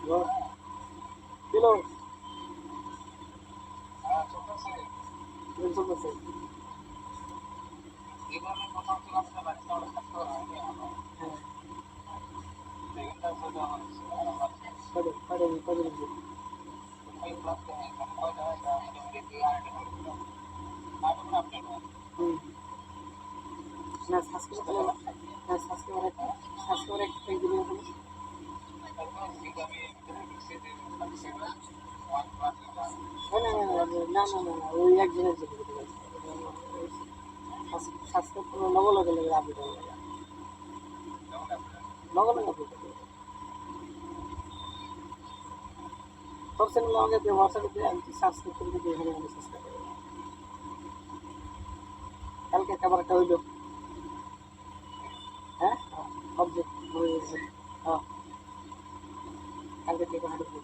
kilo চলতেছে হ্যাঁ না সাবস্ক্রাইব না সাবস্ক্রাইব একটা দিলে ওই একজনের জন্য সাবস্ক্রাইব করে লগে লগে লগে আপডেট হয়ে যায় লগে লগে আপডেট হয়ে যায় তোর চ্যানেল আমাকে দিয়ে হোয়াটসঅ্যাপে দিয়ে আমি সাবস্ক্রাইব করে দিই এখানে আমি সাবস্ক্রাইব করে কালকে আবার একটা হইলো হ্যাঁ অবজেক্ট হ্যাঁ কালকে থেকে হাঁটবো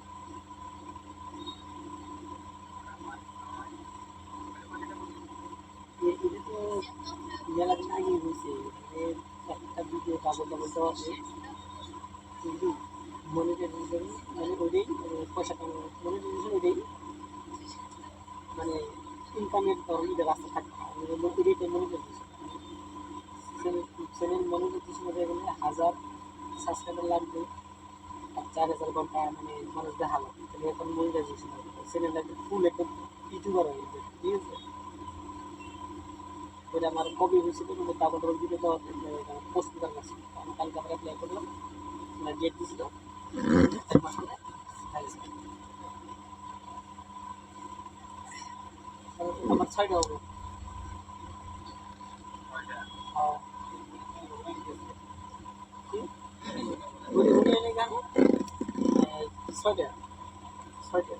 এটা তো মেলা দিন আগে হয়েছে একটা ভিডিও ডাবল ডাবল দেওয়া আছে কিন্তু মনিটাইজেশন মানে ওইটাই পয়সাটা মনিটাইজেশন ওইটাই মানে ইনকামের ধরনের রাস্তা থাকবে ওইটাই মনিটাইজেশন চ্যানেল মনিটাইজেশন হতে গেলে 1000 সাবস্ক্রাইবার লাগবে আর 4000 ঘন্টা মানে মানুষ দেখা লাগবে তাহলে এখন মনিটাইজেশন হবে চ্যানেলটা ফুল একদম ইউটিউবার হয়ে যাবে ঠিক আছে ওইটা আমার কপি হয়েছিল কিন্তু ডাবল ডাবল ভিডিও দেওয়া পোস্ট করার কাছে আমি কালকে আবার অ্যাপ্লাই করলাম ডেট দিয়েছিল 1 মাস পরে আমার 6টা হবে এনে গান 6টা 6টা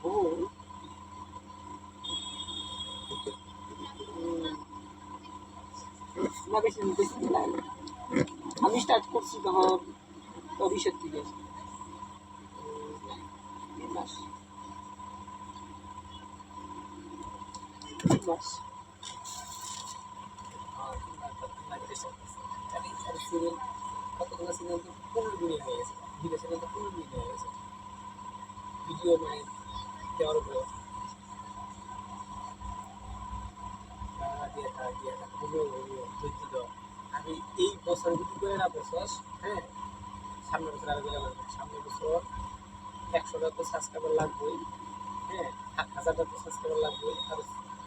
ও না বেশি বেশি লাগে আমি স্টার্ট করছি তখন 20-এর দিকে 3 মাস 3 মাস সিরিয়াল কতগুলো সিরিয়াল তো 15 মিনিট হয়ে গেছে ভিডিও সিরিয়াল তো 15 মিনিট হয়ে গেছে ভিডিও মানে দেওয়ার উপরে আমি এই বছর যদি করে না বছর হ্যাঁ সামনের বছর আরো গেলে লাগবে সামনের বছর 100টা তো সাবস্ক্রাইবার লাগবেই হ্যাঁ 1000টা তো সাবস্ক্রাইবার লাগবে আর